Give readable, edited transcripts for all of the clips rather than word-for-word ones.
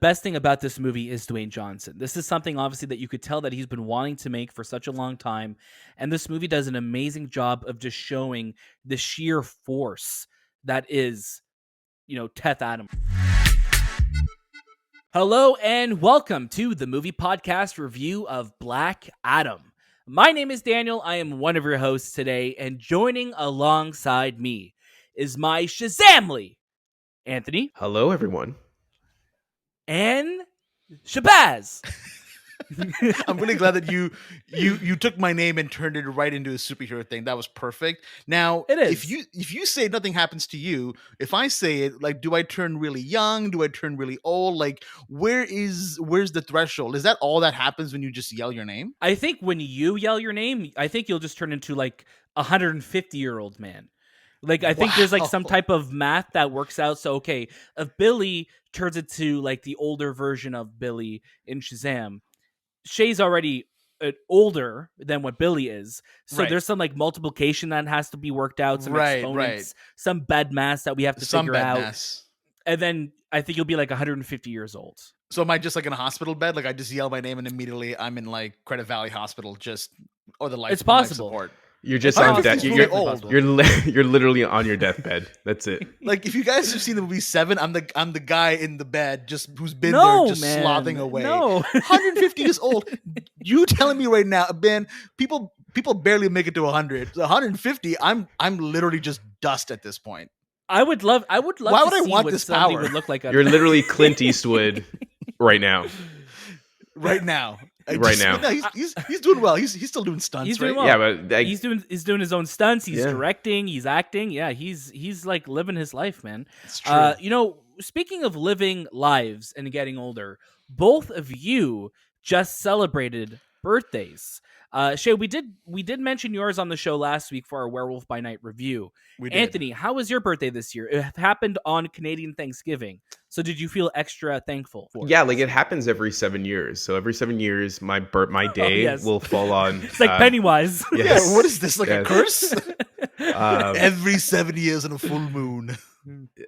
Best thing about this movie is Dwayne Johnson. This is something obviously that you could tell that he's been wanting to make for such a long time. And this movie does an amazing job of just showing the sheer force that is, Teth Adam. Hello and welcome to the movie podcast review of Black Adam. My name is Daniel. I am one of your hosts today, and joining alongside me is my Shazamly, Anthony. Hello, everyone. And Shahbaz. I'm really glad that you took my name and turned it right into a superhero thing. That was perfect. Now, it is. If you say nothing happens to you, if I say it, like, do I turn really young? Do I turn really old? Like, where's the threshold? Is that all that happens when you just yell your name? I think when you yell your name, I think you'll just turn into like a 150-year-old man. Like, I think there's like some type of math that works out. So, okay, if Billy turns into like the older version of Billy in Shazam, Shay's already older than what Billy is. So there's some like multiplication that has to be worked out, some exponents, some bed mass that we have to figure out. And then I think you'll be like 150 years old. So am I just like in a hospital bed? Like I just yell my name and immediately I'm in like Credit Valley Hospital, or the life. It's possible. Life support. You're just on death. Really old. You're literally on your deathbed. That's it. Like if you guys have seen the movie Seven, I'm the guy in the bed who's been there slothing away. No. 150 years old. You telling me right now, Ben? People barely make it to 100. 150. I'm literally just dust at this point. I would love. Why would I want this power? Would look like You're literally Clint Eastwood right now. Right now. No, he's doing well. He's still doing stunts. He's doing well. Yeah, but he's doing his own stunts. He's directing. He's acting. Yeah, he's like living his life, man. It's true. Speaking of living lives and getting older, both of you just celebrated birthdays. Shay, we did mention yours on the show last week for our Werewolf by Night review. We did. Anthony, how was your birthday this year? It happened on Canadian Thanksgiving. So did you feel extra thankful for it? Yeah, like it happens every 7 years. So every 7 years, my day will fall on. It's like Pennywise. Yes. Yeah, what is this, like a curse? Every 7 years in a full moon.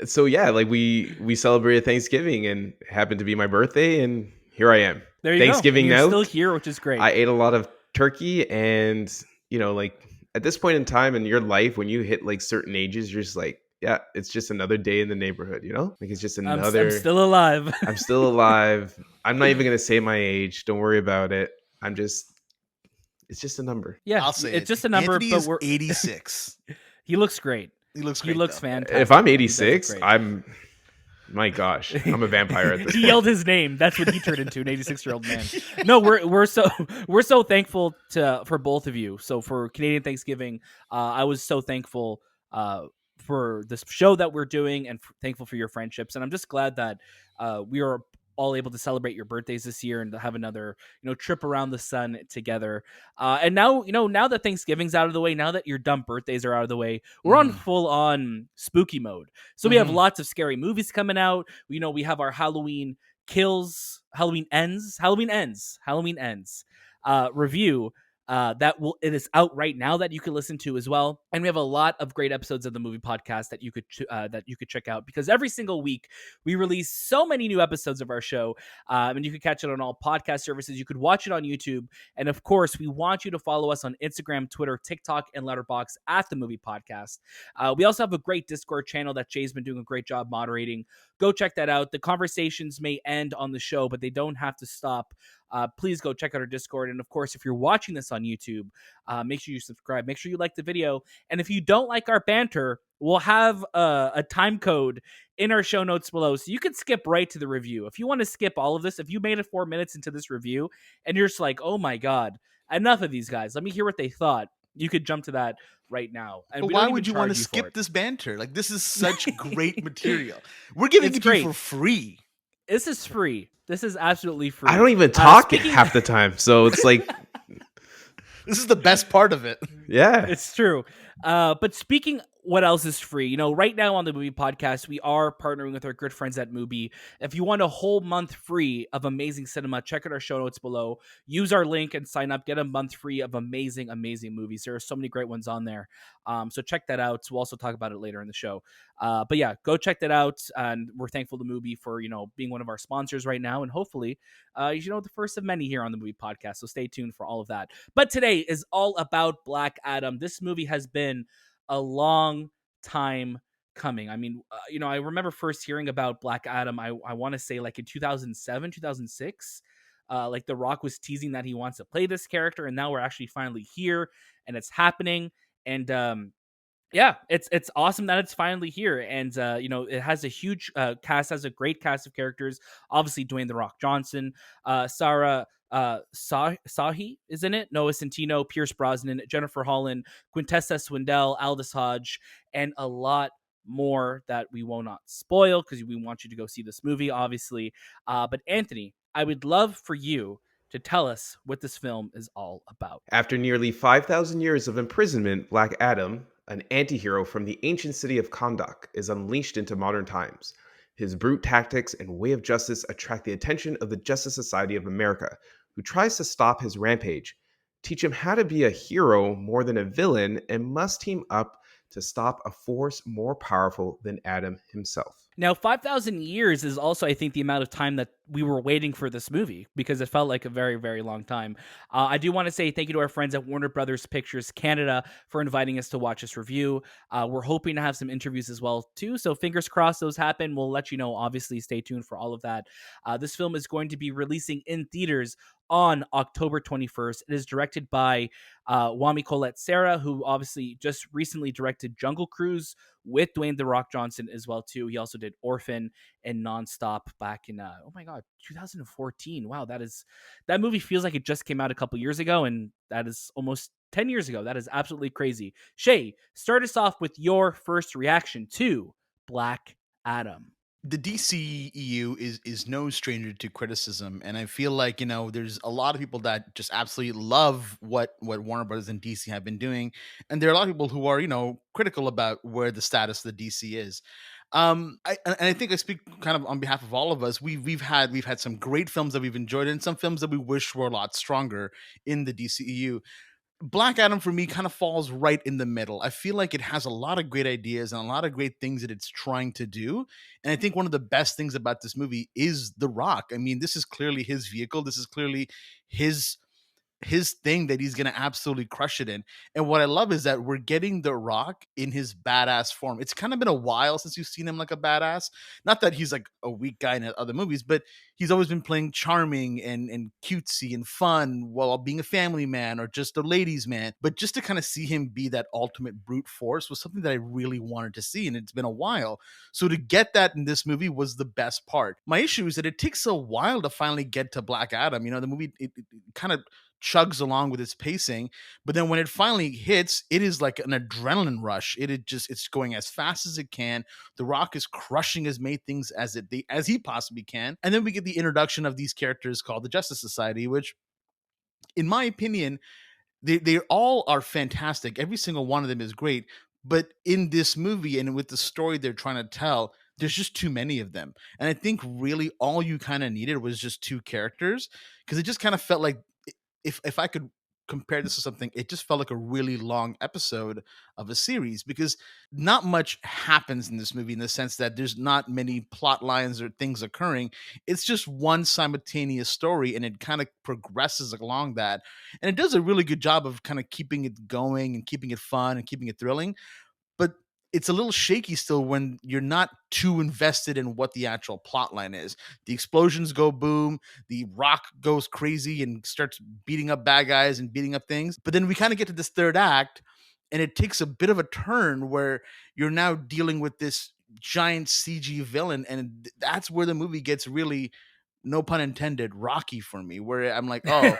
So yeah, like we celebrated Thanksgiving and it happened to be my birthday, and here I am. There you Thanksgiving go. now. You're still here, which is great. I ate a lot of turkey, and like at this point in time in your life, when you hit like certain ages, you're just like, yeah, it's just another day in the neighborhood, like it's just another. I'm still alive. I'm still alive. I'm not even gonna say my age. Don't worry about it. It's just a number. Yeah, I'll say it's just a number. Anthony but is we're 86. He looks great. He looks fantastic. If I'm 86, my gosh, I'm a vampire at this He point. yelled his name. That's what he turned into, an 86-year-old man. No, we're so thankful for both of you. So for Canadian Thanksgiving, I was so thankful for this show that we're doing, and thankful for your friendships. And I'm just glad that we are all able to celebrate your birthdays this year and to have another trip around the sun together. And now now that Thanksgiving's out of the way, now that your dumb birthdays are out of the way, we're on full on spooky mode. So we have lots of scary movies coming out. We have our Halloween Ends review. It is out right now that you can listen to as well, and we have a lot of great episodes of the movie podcast that you could check out, because every single week we release so many new episodes of our show, and you can catch it on all podcast services. You could watch it on YouTube, and of course, we want you to follow us on Instagram, Twitter, TikTok, and Letterboxd at the Movie Podcast. We also have a great Discord channel that Jay's been doing a great job moderating. Go check that out. The conversations may end on the show, but they don't have to stop. Please go check out our Discord. And of course, if you're watching this on YouTube, make sure you subscribe. Make sure you like the video. And if you don't like our banter, we'll have a time code in our show notes below, so you can skip right to the review. If you want to skip all of this, if you made it 4 minutes into this review and you're just like, oh my God, enough of these guys, let me hear what they thought, you could jump to that right now. And but why would you want to skip this banter? Like, this is such great material. We're giving it to you for free. This is free. This is absolutely free. I don't even talk half the time, so it's like this is the best part of it. Yeah, it's true. But speaking what else is free? You know, right now on the Movie Podcast, we are partnering with our good friends at Mubi. If you want a whole month free of amazing cinema, check out our show notes below. Use our link and sign up. Get a month free of amazing, amazing movies. There are so many great ones on there. So check that out. We'll also talk about it later in the show. But yeah, go check that out. And we're thankful to Mubi for, being one of our sponsors right now. And hopefully, the first of many here on the Movie Podcast. So stay tuned for all of that. But today is all about Black Adam. This movie has been a long time coming. I mean, I remember first hearing about Black Adam, I want to say like in 2007, 2006. Like The Rock was teasing that he wants to play this character, and now we're actually finally here and it's happening. And yeah, it's awesome that it's finally here, and it has a huge cast, has a great cast of characters. Obviously, Dwayne the Rock Johnson, Sarah Shahi is in it, Noah Centineo, Pierce Brosnan, Jennifer Holland, Quintessa Swindell, Aldis Hodge, and a lot more that we will not spoil because we want you to go see this movie, obviously. But Anthony, I would love for you to tell us what this film is all about. After nearly 5,000 years of imprisonment, Black Adam, an anti-hero from the ancient city of Kahndaq, is unleashed into modern times. His brute tactics and way of justice attract the attention of the Justice Society of America, who tries to stop his rampage, teach him how to be a hero more than a villain, and must team up to stop a force more powerful than Adam himself. Now, 5,000 years is also, I think, the amount of time that we were waiting for this movie, because it felt like a very, very long time. I do want to say thank you to our friends at Warner Brothers Pictures Canada for inviting us to watch this review. We're hoping to have some interviews as well, too. So fingers crossed those happen. We'll let you know. Obviously, stay tuned for all of that. This film is going to be releasing in theaters on October 21st. It is directed by Jaume Collet-Serra, who obviously just recently directed Jungle Cruise with Dwayne The Rock Johnson as well, too. He also did Orphan and Nonstop back in, 2014. Wow, that movie feels like it just came out a couple years ago, and that is almost 10 years ago. That is absolutely crazy. Shay, start us off with your first reaction to Black Adam. The DCEU is no stranger to criticism, and I feel like there's a lot of people that just absolutely love what Warner Brothers and DC have been doing, and there are a lot of people who are critical about where the status of the DC is. I think I speak kind of on behalf of all of us. We've had some great films that we've enjoyed, and some films that we wish were a lot stronger in the DCEU. Black Adam for me kind of falls right in the middle. I feel like it has a lot of great ideas and a lot of great things that it's trying to do. And I think one of the best things about this movie is The Rock. I mean, this is clearly his vehicle. This is clearly his thing that he's going to absolutely crush it in. And what I love is that we're getting The Rock in his badass form. It's kind of been a while since you've seen him like a badass. Not that he's like a weak guy in other movies, but he's always been playing charming and cutesy and fun while being a family man or just a ladies man. But just to kind of see him be that ultimate brute force was something that I really wanted to see. And it's been a while. So to get that in this movie was the best part. My issue is that it takes a while to finally get to Black Adam. The movie, it kind of chugs along with its pacing, but then when it finally hits, it is like an adrenaline rush. It's going as fast as it can. The Rock is crushing as many things as he possibly can, and then we get the introduction of these characters called the Justice Society, which, in my opinion, they all are fantastic. Every single one of them is great, but in this movie and with the story they're trying to tell, there's just too many of them. And I think really all you kind of needed was just two characters, because it just kind of felt like, if I could compare this to something, it just felt like a really long episode of a series, because not much happens in this movie, in the sense that there's not many plot lines or things occurring. It's just one simultaneous story, and it kind of progresses along that. And it does a really good job of kind of keeping it going and keeping it fun and keeping it thrilling. But it's a little shaky still when you're not too invested in what the actual plot line is. The explosions go boom, the Rock goes crazy and starts beating up bad guys and beating up things. But then we kind of get to this third act, and it takes a bit of a turn where you're now dealing with this giant CG villain, and that's where the movie gets really, no pun intended, rocky for me, where I'm like, oh,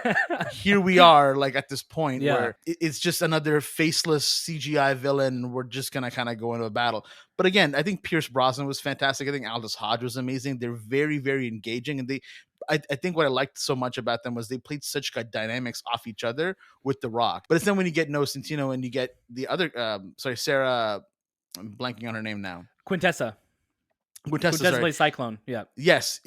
here we are, like at this point where it's just another faceless CGI villain. We're just going to kind of go into a battle. But again, I think Pierce Brosnan was fantastic. I think Aldis Hodge was amazing. They're very, very engaging. And I think what I liked so much about them was they played such good dynamics off each other with The Rock. But it's then when you get Noah Centineo and you get the other, Sarah I'm blanking on her name now. Quintessa. Quintessa, Quintessa sorry. plays Cyclone. Yeah. Yes,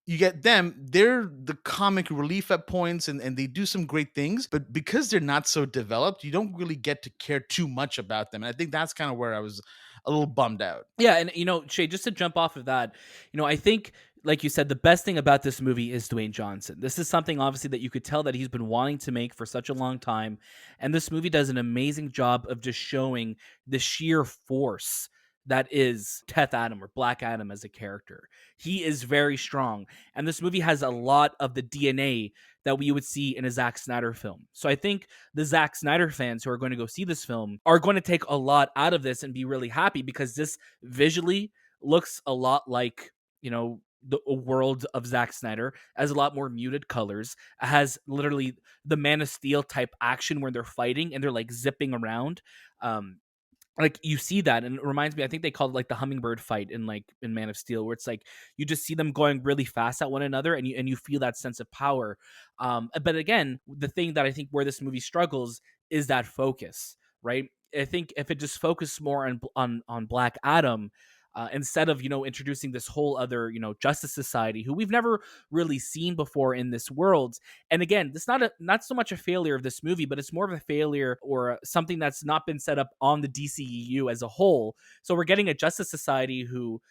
you get them. They're the comic relief at points, and they do some great things. But because they're not so developed, you don't really get to care too much about them. And I think that's kind of where I was a little bummed out. Yeah, and Shay, just to jump off of that, I think, like you said, the best thing about this movie is Dwayne Johnson. This is something obviously that you could tell that he's been wanting to make for such a long time, and this movie does an amazing job of just showing the sheer force that is Teth Adam, or Black Adam, as a character. He is very strong, and this movie has a lot of the DNA that we would see in a Zack Snyder film. So I think the Zack Snyder fans who are going to go see this film are going to take a lot out of this and be really happy, because this visually looks a lot like, the world of Zack Snyder, has a lot more muted colors. It has literally the Man of Steel type action where they're fighting and they're like zipping around. Like you see that, and it reminds me, I think they called it like the hummingbird fight in Man of Steel, where it's like you just see them going really fast at one another, and you feel that sense of power. But again, the thing that I think where this movie struggles is that focus, right? I think if it just focused more on Black Adam, instead of introducing this whole other Justice Society who we've never really seen before in this world. And again, it's not so much a failure of this movie, but it's more of a failure or something that's not been set up on the DCEU as a whole. So we're getting a Justice Society who,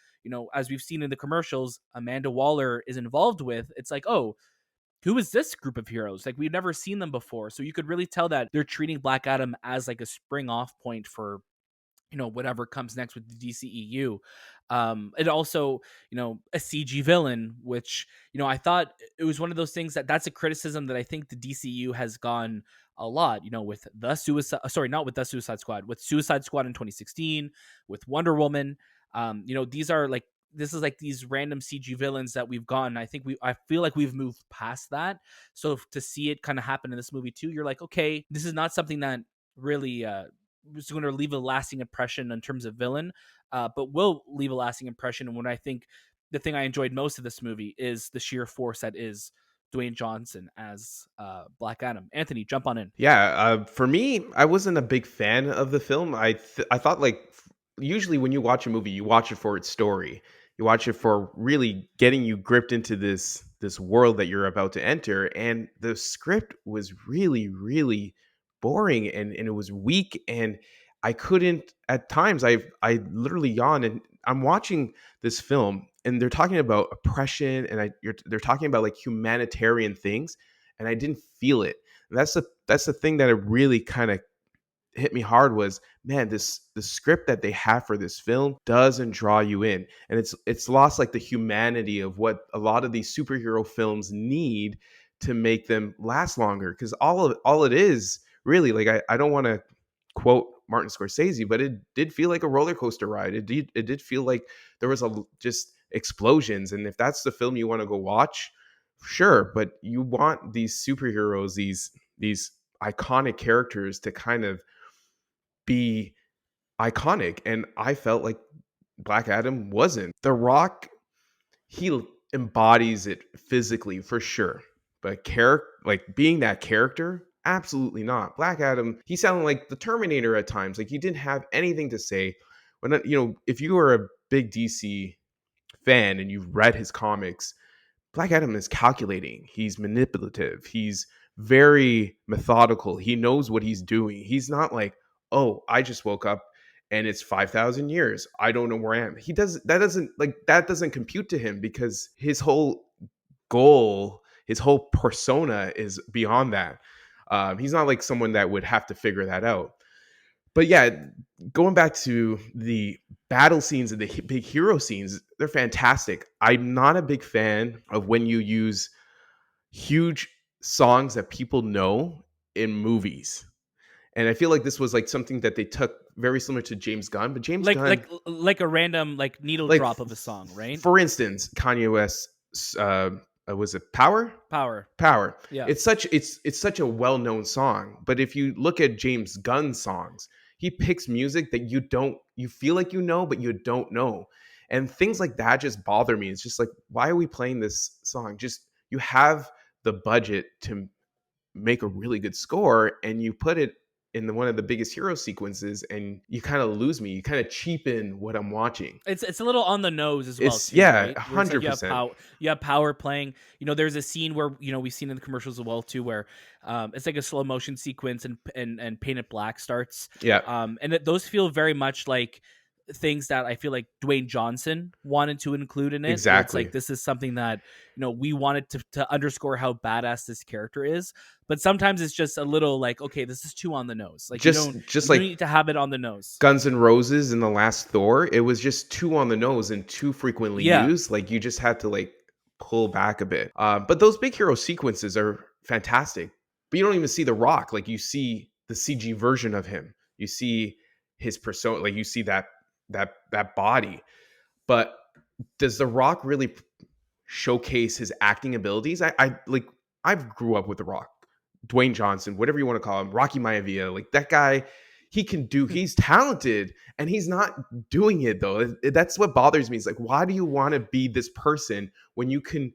as we've seen in the commercials, Amanda Waller is involved with. It's like, oh, who is this group of heroes? Like, we've never seen them before. So you could really tell that they're treating Black Adam as like a spring off point for whatever comes next with the DCEU. And also, a CG villain, which, I thought it was one of those things that's a criticism that I think the DCEU has gone a lot, with Suicide Squad, with Suicide Squad in 2016, with Wonder Woman. This is like these random CG villains that we've gotten. I feel like we've moved past that. So to see it kind of happen in this movie too, you're like, okay, this is not something that really, was going to leave a lasting impression in terms of villain, but will leave a lasting impression. And when I think the thing I enjoyed most of this movie is the sheer force that is Dwayne Johnson as Black Adam. Anthony, jump on in. Yeah, for me, I wasn't a big fan of the film. I thought like usually when you watch a movie, you watch it for its story. You watch it for really getting you gripped into this world that you're about to enter. And the script was really, really boring and it was weak. And I couldn't at times I literally yawned and I'm watching this film and they're talking about oppression and they're talking about like humanitarian things and I didn't feel it. And that's the thing that it really kind of hit me hard was, man, the script that they have for this film doesn't draw you in, and it's lost like the humanity of what a lot of these superhero films need to make them last longer. Because all it is really, like, I don't want to quote Martin Scorsese, but it did feel like a roller coaster ride. It did feel like there was just explosions, and if that's the film you want to go watch, sure, but you want these superheroes, these iconic characters to kind of be iconic. And I felt like Black Adam wasn't. The Rock, he embodies it physically for sure. But like being that character, absolutely not. Black Adam, he sounded like the Terminator at times. Like he didn't have anything to say. When if you are a big DC fan and you've read his comics, Black Adam is calculating. He's manipulative. He's very methodical. He knows what he's doing. He's not like, oh, I just woke up and it's 5,000 years. I don't know where I am. That doesn't compute to him because his whole goal, his whole persona is beyond that. He's not like someone that would have to figure that out. But yeah, going back to the battle scenes and the big hero scenes, they're fantastic. I'm not a big fan of when you use huge songs that people know in movies. And I feel like this was like something that they took very similar to James Gunn, but James Gunn, like a random like needle like, drop of a song, right? For instance, Kanye West's was it Power? Power. Yeah. It's such a well-known song, but if you look at James Gunn's songs, he picks music that you feel like you know, but you don't know. And things like that just bother me. It's just like, why are we playing this song? Just, you have the budget to make a really good score and you put it in one of the biggest hero sequences, and you kind of lose me. You kind of cheapen what I'm watching. It's a little on the nose as well It's too, yeah, right? Where it's like 100%. you have power playing. There's a scene where we've seen in the commercials as well too, where it's like a slow motion sequence and painted black starts. Yeah, Those feel very much like things that I feel like Dwayne Johnson wanted to include in it. Where it's exactly. like this is something that we wanted to underscore how badass this character is, but sometimes it's just a little like, okay, this is too on the nose. Like Just you like need to have it on the nose. Guns N' Roses in the last Thor, it was just too on the nose and too frequently Yeah. used. Like you just had to like pull back a bit. But those big hero sequences are fantastic. But you don't even see The Rock. Like you see the CG version of him. You see his persona. Like you see that body. But does The Rock really showcase his acting abilities? I've grew up with The Rock, Dwayne Johnson, whatever you want to call him, Rocky Maivia. Like that guy, he's talented, and he's not doing it though. That's what bothers me. It's like, why do you want to be this person when you can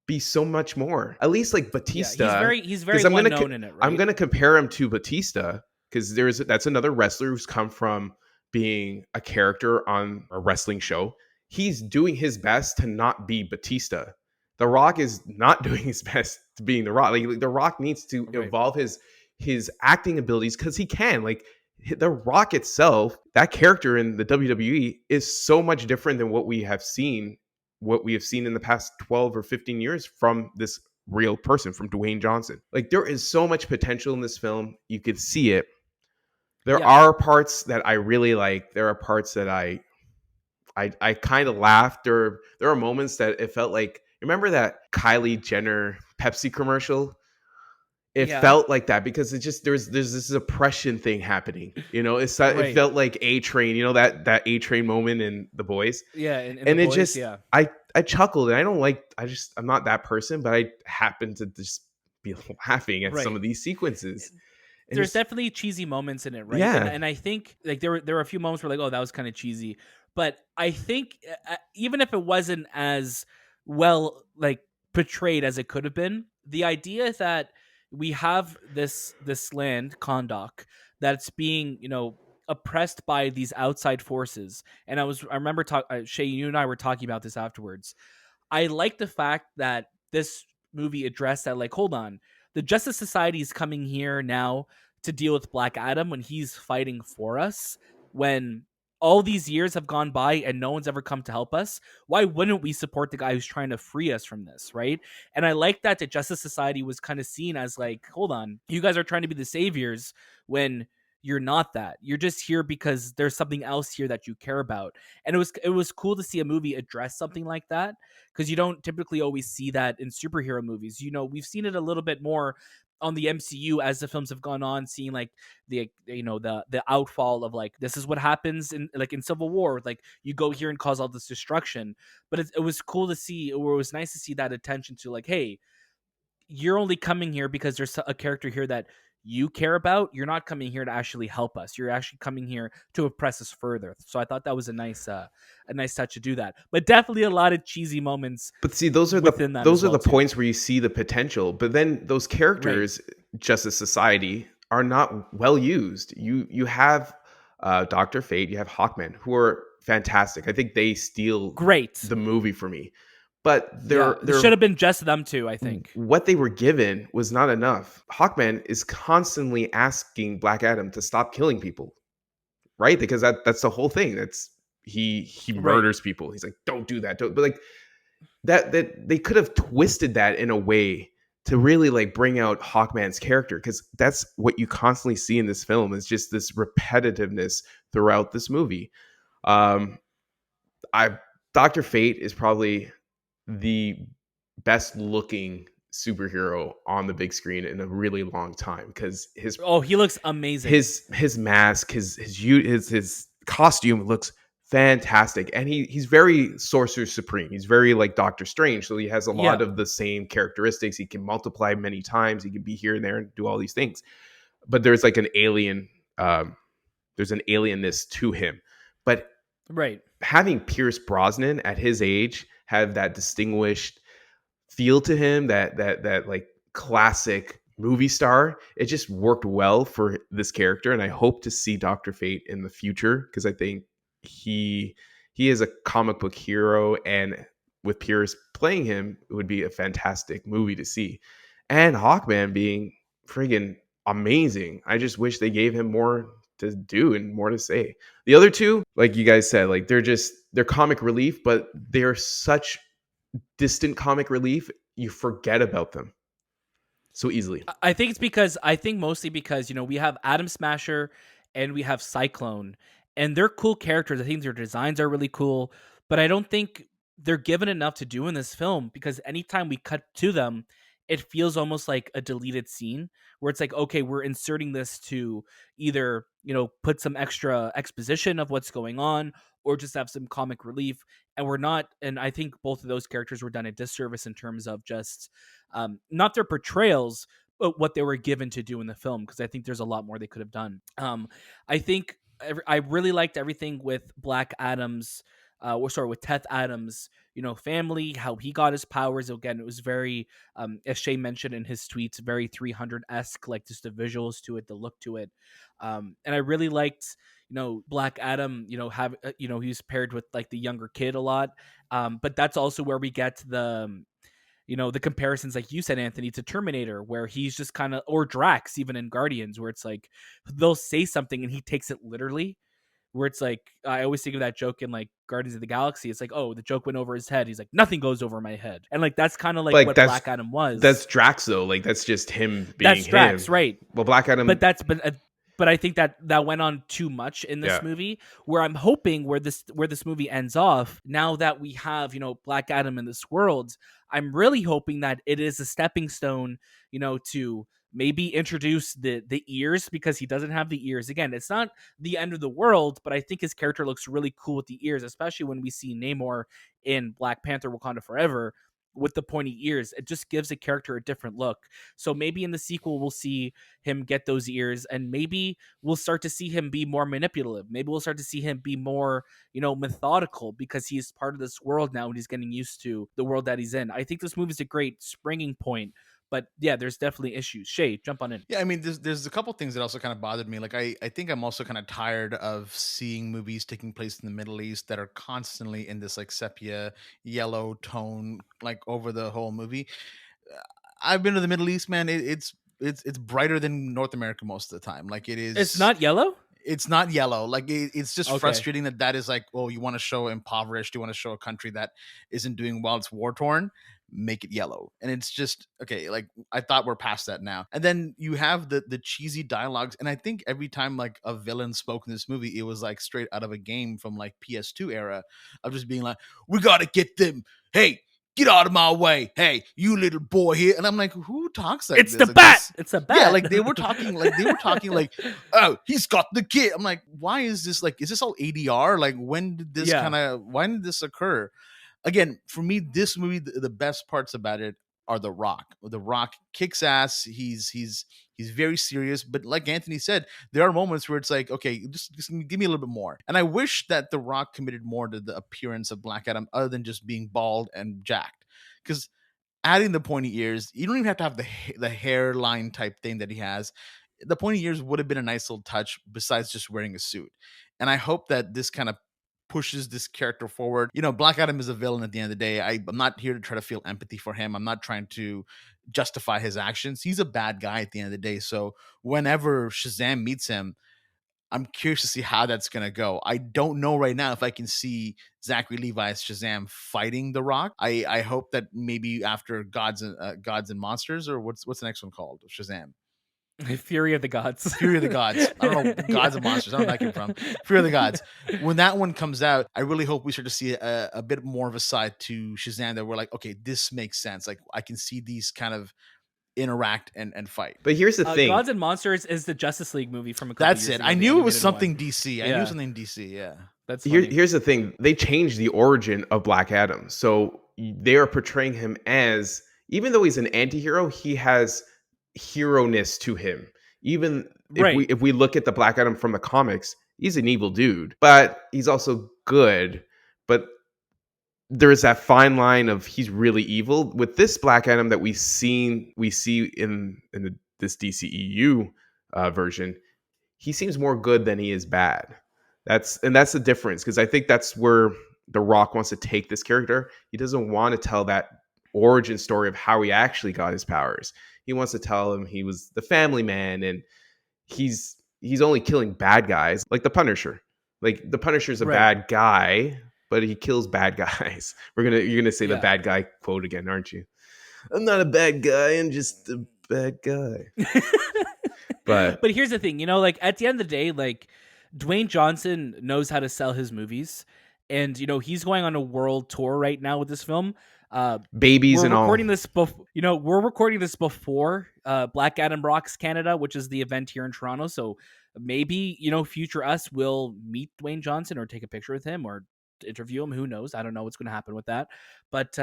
be so much more? At least like Batista. Yeah, he's very 'cause well known in it, right? I'm gonna compare him to Batista because that's another wrestler who's come from being a character on a wrestling show. He's doing his best to not be Batista. The Rock is not doing his best to being The Rock. Like The Rock needs to evolve his acting abilities because he can. Like The Rock itself, that character in the WWE is so much different than what we have seen in the past 12 or 15 years from this real person, from Dwayne Johnson. Like there is so much potential in this film. You could see it. There are parts that I really like. There are parts that I kind of laughed, or there are moments that it felt like, remember that Kylie Jenner Pepsi commercial? It felt like that because it just there's this oppression thing happening. It felt like A-Train, that A-Train moment in The Boys. Yeah, and it The Boys, just I chuckled, and I'm not that person, but I happen to just be laughing at some of these sequences. There's definitely cheesy moments in it, right? Yeah. And I think like there were a few moments where like, oh, that was kind of cheesy. But I think even if it wasn't as well like portrayed as it could have been, the idea that we have this land, Kahndaq, that's being oppressed by these outside forces. And I remember Shay, you and I were talking about this afterwards. I like the fact that this movie addressed that, like, hold on, the Justice Society is coming here now to deal with Black Adam when he's fighting for us. When all these years have gone by and no one's ever come to help us, why wouldn't we support the guy who's trying to free us from this, right? And I like that the Justice Society was kind of seen as like, hold on, you guys are trying to be the saviors when you're not that. You're just here because there's something else here that you care about. And it was cool to see a movie address something like that, because you don't typically always see that in superhero movies. We've seen it a little bit more on the MCU as the films have gone on, seeing like the outfall of like, this is what happens in Civil War, like you go here and cause all this destruction. But it was cool to see, or it was nice to see that attention to like, hey, you're only coming here because there's a character here that you care about. You're not coming here to actually help us. You're actually coming here to oppress us further. So I thought that was a nice touch to do that. But definitely a lot of cheesy moments. But see, those are the points where you see the potential. But then those characters, Justice Society, are not well used. You have Dr. Fate, you have Hawkman, who are fantastic. I think they steal the movie for me. But there should have been just them two, I think. What they were given was not enough. Hawkman is constantly asking Black Adam to stop killing people, right? Because that's the whole thing. That's he murders people. He's like, don't do that. But like that they could have twisted that in a way to really like bring out Hawkman's character, because that's what you constantly see in this film, is just this repetitiveness throughout this movie. Dr. Fate is probably the best looking superhero on the big screen in a really long time, because he looks amazing. His mask, his costume looks fantastic, and he's very Sorcerer Supreme. He's very like Doctor Strange, so he has a lot of the same characteristics. He can multiply many times. He can be here and there and do all these things, but there's like an alien. There's an alienness to him, but having Pierce Brosnan at his age have that distinguished feel to him, that like classic movie star. It just worked well for this character, and I hope to see Dr. Fate in the future because I think he is a comic book hero, and with Pierce playing him, it would be a fantastic movie to see. And Hawkman being friggin' amazing. I just wish they gave him more to do and more to say. The other two, like you guys said, like they're comic relief, but they're such distant comic relief, you forget about them so easily. I think mostly because, you know, we have Atom Smasher and we have Cyclone, and they're cool characters. I think their designs are really cool, but I don't think they're given enough to do in this film, because anytime we cut to them, it feels almost like a deleted scene where it's like, okay, we're inserting this to either, you know, put some extra exposition of what's going on or just have some comic relief. And we're not, and I think both of those characters were done a disservice in terms of just not their portrayals, but what they were given to do in the film, because I think there's a lot more they could have done. I think I really liked everything with Black Adam's, with Teth Adams, you know, family, how he got his powers. Again, it was very, as Shay mentioned in his tweets, very 300-esque, like just the visuals to it, the look to it. And I really liked, you know, Black Adam, you know, he's paired with like the younger kid a lot. But that's also where we get the, you know, the comparisons, like you said, Anthony, to Terminator, where he's just kind of, or Drax, even in Guardians, where it's like they'll say something and he takes it literally. Where it's like, I always think of that joke in like Guardians of the Galaxy. It's like, oh, the joke went over his head. He's like, nothing goes over my head, and like that's kind of like what Black Adam was. That's Drax though. Like that's just him being that's Drax, him. right? Well, Black Adam, but I think that went on too much in this movie, where I'm hoping where this movie ends off, now that we have, you know, Black Adam in this world, I'm really hoping that it is a stepping stone, you know, to maybe introduce the ears, because he doesn't have the ears. Again, it's not the end of the world, but I think his character looks really cool with the ears, especially when we see Namor in Black Panther Wakanda Forever with the pointy ears. It just gives a character a different look. So maybe in the sequel we'll see him get those ears, and maybe we'll start to see him be more manipulative. Maybe we'll start to see him be more, you know, methodical, because he's part of this world now and he's getting used to the world that he's in. I think this movie is a great springing point. But yeah, there's definitely issues. Shay, jump on in. Yeah, I mean, there's a couple things that also kind of bothered me. Like, I think I'm also kind of tired of seeing movies taking place in the Middle East that are constantly in this like sepia yellow tone, like over the whole movie. I've been to the Middle East, man. It's brighter than North America most of the time. Like it is. It's not yellow. It's not yellow. Like it's just Okay. frustrating that is like, oh, you want to show impoverished, you want to show a country that isn't doing well, it's war torn, make it yellow. And it's just okay. Like I thought we're past that now. And then you have the cheesy dialogues, and I think every time like a villain spoke in this movie, it was like straight out of a game from like PS2 era of just being like, we gotta get them. Hey, get out of my way. Hey, you little boy here. And I'm like, who talks like it's this? The like bat. This? It's a bat. Yeah, like they were talking like, oh, he's got the kid. I'm like, why is this like, is this all ADR? Like when did this why did this occur? Again, for me, this movie, the best parts about it are The Rock. The Rock kicks ass. He's very serious, but like Anthony said, there are moments where it's like, okay, just give me a little bit more. And I wish that The Rock committed more to the appearance of Black Adam, other than just being bald and jacked. Because adding the pointy ears, you don't even have to have the hairline type thing that he has. The pointy ears would have been a nice little touch, besides just wearing a suit. And I hope that this kind of pushes this character forward. You know, Black Adam is a villain at the end of the day. I'm not here to try to feel empathy for him. I'm not trying to justify his actions. He's a bad guy at the end of the day. So whenever Shazam meets him, I'm curious to see how that's going to go. I don't know right now if I can see Zachary Levi's Shazam fighting The Rock. I hope that maybe after Gods and Monsters, or what's the next one called? Shazam. Fury of the Gods. Fury of the Gods. I don't know. Gods and Monsters. I don't know where that came from. Fury of the Gods. When that one comes out, I really hope we start to see a bit more of a side to Shazam that we're like, okay, this makes sense. Like I can see these kind of interact and fight. But here's the thing. Gods and Monsters is the Justice League movie from a couple That's years it. ago. I knew it was something DC. I knew something DC. Yeah. That's funny. Here's the thing. They changed the origin of Black Adam. So they are portraying him as, even though he's an anti-hero, he has hero-ness to him. Even if we look at the Black Adam from the comics, he's an evil dude, but he's also good. But there is that fine line of he's really evil. With this Black Adam that we see in the this DCEU version, he seems more good than he is bad. That's the difference, because I think that's where The Rock wants to take this character. He doesn't want to tell that origin story of how he actually got his powers. He wants to tell him he was the family man, and he's only killing bad guys, like the Punisher. Like the Punisher's a Right. bad guy, but he kills bad guys. You're gonna say the Yeah. bad guy quote again, aren't you? I'm not a bad guy, I'm just a bad guy. But But here's the thing, like at the end of the day, like Dwayne Johnson knows how to sell his movies, and he's going on a world tour right now with this film. babies We're and all. recording this we're recording this before Black Adam rocks Canada, which is the event here in Toronto. So maybe future us will meet Dwayne Johnson or take a picture with him or interview him. Who knows? I don't know what's going to happen with that, but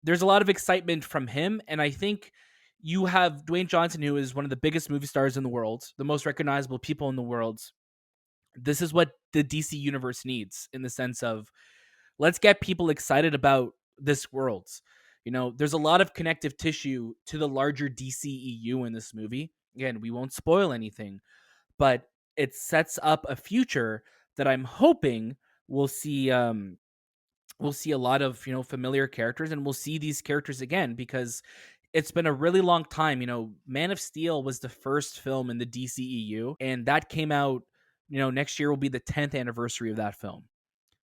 there's a lot of excitement from him, and I think you have Dwayne Johnson, who is one of the biggest movie stars in the world, the most recognizable people in the world. This is what the DC universe needs, in the sense of, let's get people excited about this world. There's a lot of connective tissue to the larger DCEU in this movie. Again, we won't spoil anything, but it sets up a future that I'm hoping we'll see a lot of familiar characters, and we'll see these characters again, because it's been a really long time. Man of Steel was the first film in the DCEU, and that came out, next year will be the 10th anniversary of that film,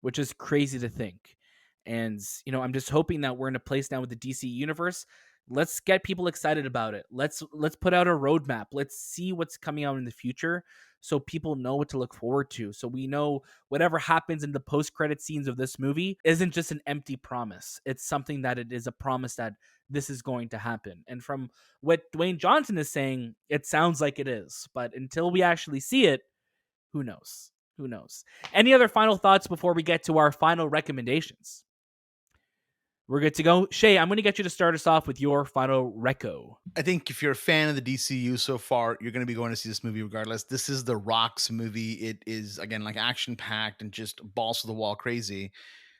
which is crazy to think. And I'm just hoping that we're in a place now with the DC universe. Let's get people excited about it. Let's put out a roadmap. Let's see what's coming out in the future, so people know what to look forward to. So we know whatever happens in the post-credit scenes of this movie isn't just an empty promise. It's something that it is a promise that this is going to happen. And from what Dwayne Johnson is saying, it sounds like it is. But until we actually see it, who knows? Who knows? Any other final thoughts before we get to our final recommendations? We're good to go. Shay, I'm going to get you to start us off with your final reco. I think if you're a fan of the DCU so far, you're going to be going to see this movie regardless. This is the Rock's movie. It is, again, like action packed and just balls to the wall crazy.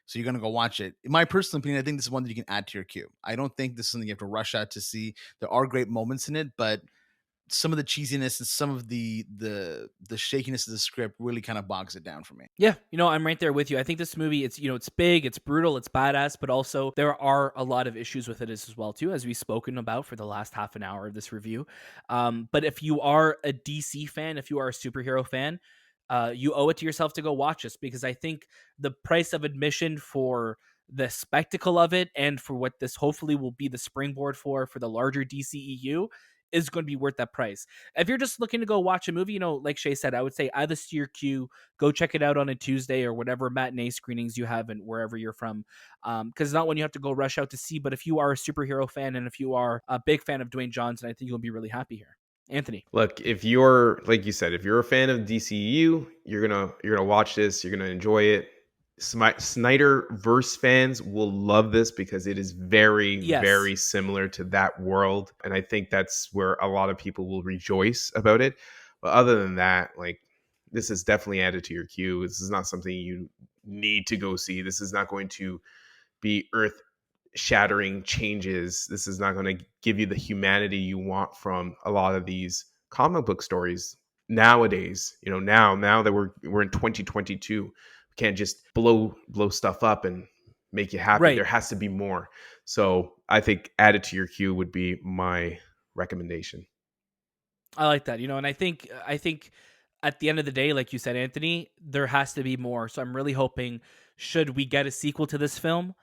So you're going to go watch it. In my personal opinion, I think this is one that you can add to your queue. I don't think this is something you have to rush out to see. There are great moments in it, but some of the cheesiness and some of the shakiness of the script really kind of bogs it down for me. Yeah, I'm right there with you. I think this movie, it's it's big, it's brutal, it's badass, but also there are a lot of issues with it as well too, as we've spoken about for the last half an hour of this review. But if you are a DC fan, if you are a superhero fan, you owe it to yourself to go watch this, because I think the price of admission for the spectacle of it, and for what this hopefully will be the springboard for the larger DCEU, is going to be worth that price. If you're just looking to go watch a movie, like Shay said, I would say add this to your queue. Go check it out on a Tuesday or whatever matinee screenings you have and wherever you're from. Because it's not one you have to go rush out to see. But if you are a superhero fan and if you are a big fan of Dwayne Johnson, I think you'll be really happy here. Anthony. Look, if you're, like you said, if you're a fan of DCU, you're gonna watch this. You're gonna enjoy it. Snyder verse fans will love this, because it is very, very similar to that world, and I think that's where a lot of people will rejoice about it. But other than that, like, this is definitely added to your queue. This is not something you need to go see. This is not going to be earth shattering changes. This is not going to give you the humanity you want from a lot of these comic book stories nowadays. Now that we're in 2022, we can't just blow stuff up and make you happy. Right. There has to be more. So I think added to your queue would be my recommendation. I like that, and I think at the end of the day, like you said, Anthony, there has to be more. So I'm really hoping, should we get a sequel to this film,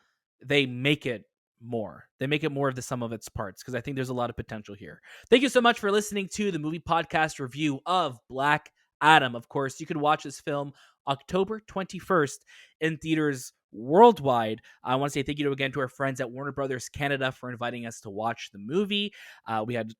they make it more. They make it more of the sum of its parts, because I think there's a lot of potential here. Thank you so much for listening to the movie podcast review of Black Adam. Of course, you can watch this film October 21st in theaters worldwide. I want to say thank you again to our friends at Warner Brothers Canada for inviting us to watch the movie. We had,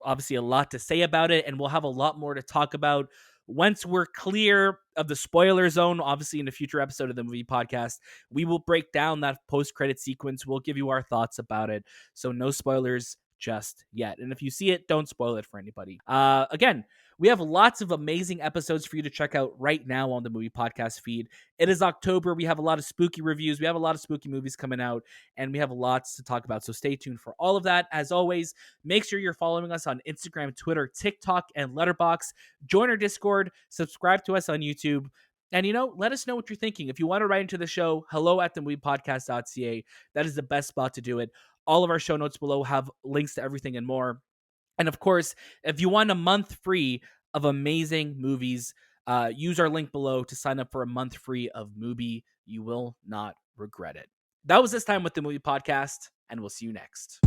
obviously a lot to say about it, and we'll have a lot more to talk about once we're clear of the spoiler zone. Obviously, in a future episode of the movie podcast, we will break down that post-credit sequence. We'll give you our thoughts about it. So no spoilers just yet. And if you see it, don't spoil it for anybody. Again, We have lots of amazing episodes for you to check out right now on the Movie Podcast feed. It is October. We have a lot of spooky reviews. We have a lot of spooky movies coming out, and we have lots to talk about. So stay tuned for all of that. As always, make sure you're following us on Instagram, Twitter, TikTok, and Letterboxd. Join our Discord. Subscribe to us on YouTube. And, let us know what you're thinking. If you want to write into the show, hello at TheMoviePodcast.ca. That is the best spot to do it. All of our show notes below have links to everything and more. And of course, if you want a month free of amazing movies, use our link below to sign up for a month free of Mubi. You will not regret it. That was This Time with the Movie Podcast, and we'll see you next.